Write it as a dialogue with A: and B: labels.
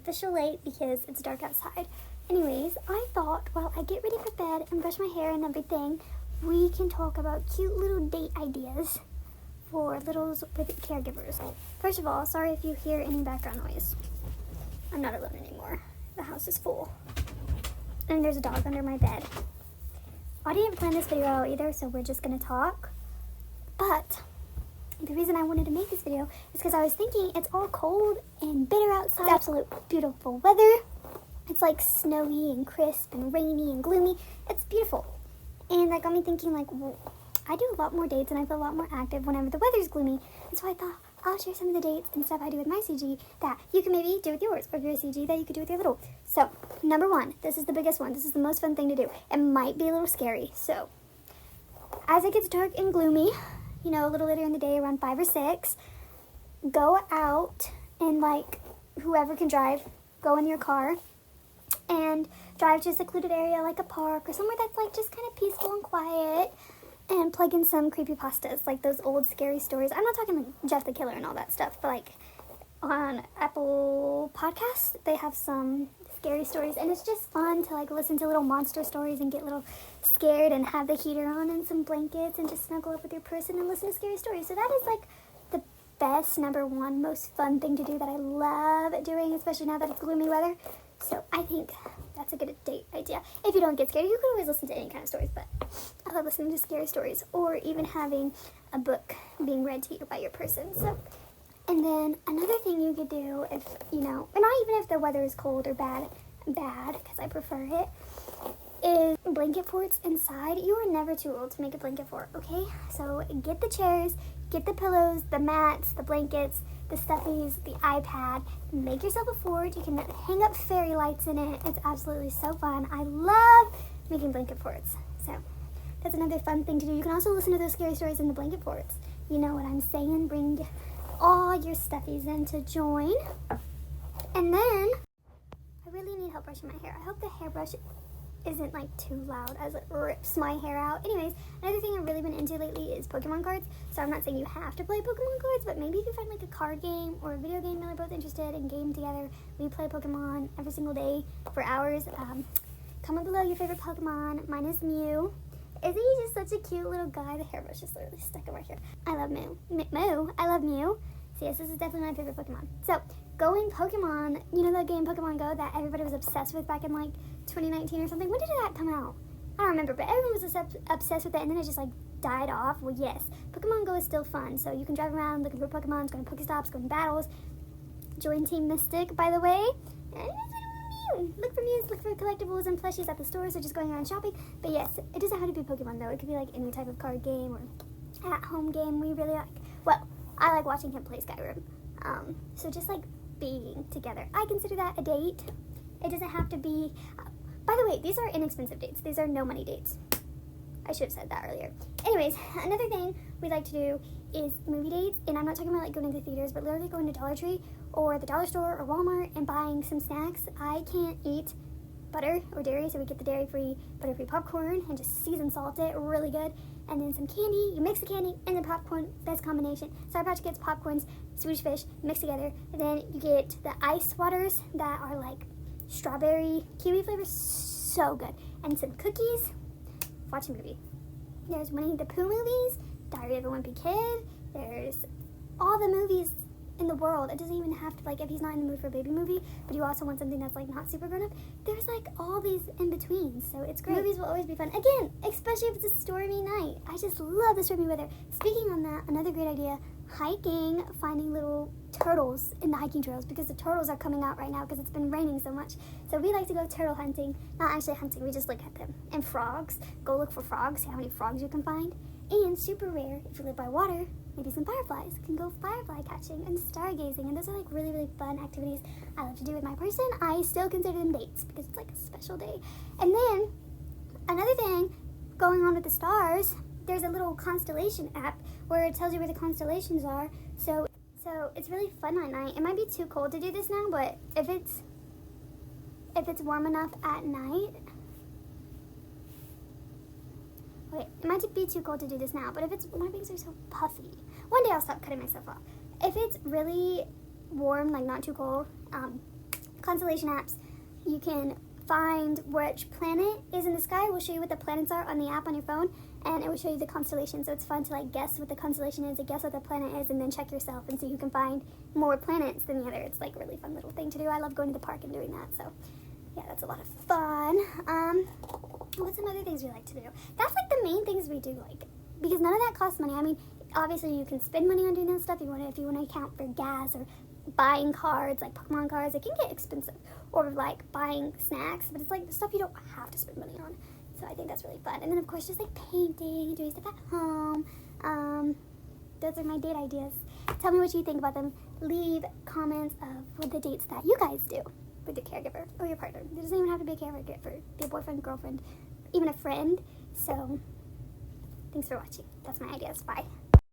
A: official late because it's dark outside. Anyways, I thought while I get ready for bed and brush my hair and everything, we can talk about cute little date ideas for littles with caregivers. First of all, sorry if you hear any background noise. I'm not alone anymore. The house is full. And there's a dog under my bed. I didn't plan this video out either, so we're just gonna talk. But the reason I wanted to make this video is because I was thinking it's all cold and bitter outside. It's absolute beautiful weather. It's like snowy and crisp and rainy and gloomy. It's beautiful. And that got me thinking, like, well, I do a lot more dates and I feel a lot more active whenever the weather's gloomy. And so I thought I'll share some of the dates and stuff I do with my CG that you can maybe do with yours, or if you're a CG that you could do with your little. So, number one, this is the biggest one. This is the most fun thing to do. It might be a little scary. So, as it gets dark and gloomy, you know, a little later in the day, around 5 or 6, go out and, like, whoever can drive, go in your car and drive to a secluded area like a park or somewhere that's, like, just kind of peaceful and quiet, and plug in some creepypastas, like those old scary stories. I'm not talking like Jeff the Killer and all that stuff, but, like, on Apple Podcasts, they have some scary stories, and it's just fun to, like, listen to little monster stories and get a little scared and have the heater on and some blankets and just snuggle up with your person and listen to scary stories. So that is, like, the best, number one, most fun thing to do that I love doing, especially now that it's gloomy weather. So I think that's a good date idea. If you don't get scared, you can always listen to any kind of stories, but I love listening to scary stories, or even having a book being read to you by your person. So, and then another thing you could do, if, you know, and not even if the weather is cold or bad, because I prefer it, is blanket forts inside. You are never too old to make a blanket fort, okay? So get the chairs, get the pillows, the mats, the blankets, the stuffies, the iPad, make yourself a fort. You can hang up fairy lights in it. It's absolutely so fun. I love making blanket forts. So that's another fun thing to do. You can also listen to those scary stories in the blanket forts. You know what I'm saying? Bring all your stuffies in to join. And then I really need help brushing my hair. I hope the hairbrush isn't, like, too loud as it rips my hair out. Anyways, another thing I've really been into lately is Pokemon cards. So I'm not saying you have to play Pokemon cards, but maybe if you find, like, a card game or a video game that are both interested in game together, we play Pokemon every single day for hours. Comment below your favorite Pokemon. Mine is Mew. Isn't he just such a cute little guy? The hairbrush is literally stuck in my hair. I love Mew. I love Mew. So yes, this is definitely my favorite Pokemon. So, going Pokemon, you know the game Pokemon Go that everybody was obsessed with back in, like, 2019 or something? When did that come out? I don't remember, but everyone was obsessed with it, and then it just, like, died off. Well, yes, Pokemon Go is still fun. So you can drive around looking for Pokemon, going to Pokestops, going to battles. Join Team Mystic, by the way. And look for Mews, look for collectibles and plushies at the stores, or just going around shopping. But yes, it doesn't have to be Pokemon, though. It could be, like, any type of card game or at-home game we really like. Well, I like watching him play Skyrim. So just, like, being together. I consider that a date. It doesn't have to be... by the way, these are inexpensive dates. These are no money dates. I should have said that earlier. Anyways, another thing we like to do is movie dates. And I'm not talking about, like, going to the theaters, but literally going to Dollar Tree or the dollar store or Walmart and buying some snacks. I can't eat butter or dairy, so we get the dairy-free, butter-free popcorn and just season salt it really good. And then some candy. You mix the candy and the popcorn. Best combination. Sour Patch Kids, popcorns, Swedish Fish mixed together. And then you get the ice waters that are, like, strawberry kiwi flavor, so good. And some cookies. Watch a movie. There's Winnie the Pooh movies, Diary of a Wimpy Kid. There's all the movies in the world. It doesn't even have to, like, if he's not in the mood for a baby movie, but you also want something that's, like, not super grown up, there's, like, all these in between. So it's great. Movies will always be fun. Again, especially if it's a stormy night. I just love the stormy weather. Speaking on that, another great idea, hiking, finding little turtles in the hiking trails, because the turtles are coming out right now because it's been raining so much. So we like to go turtle hunting. Not actually hunting, we just look at them. And frogs. Go look for frogs, see how many frogs you can find. And super rare, if you live by water, maybe some fireflies. Can go firefly catching and stargazing. And those are, like, really, really fun activities I love to do with my person. I still consider them dates because it's, like, a special day. And then another thing going on with the stars, there's a little constellation app where it tells you where the constellations are. So it's really fun at night. It might be too cold to do this now, but if it's warm enough at night, okay, it might be too cold to do this now, but if it's, my bangs are so puffy. One day I'll stop cutting myself off. If it's really warm, like not too cold, constellation apps. You can find which planet is in the sky. We'll show you what the planets are on the app on your phone, and it will show you the constellation. So it's fun to like guess what the constellation is, and guess what the planet is, and then check yourself and see who can find more planets than the other. It's like a really fun little thing to do. I love going to the park and doing that. So yeah, that's a lot of fun. What's some other things we like to do? That's like the main things we do, like, because none of that costs money. I mean, obviously you can spend money on doing that stuff if you want to account for gas or buying cards, like Pokemon cards. It can get expensive, or like buying snacks, but it's like the stuff you don't have to spend money on. So I think that's really fun. And then of course just like painting and doing stuff at home. Those are my date ideas. Tell me what you think about them. Leave comments of what the dates that you guys do with your caregiver or your partner. It doesn't even have to be a caregiver. Be a boyfriend, girlfriend, even a friend. So thanks for watching. That's my ideas. Bye.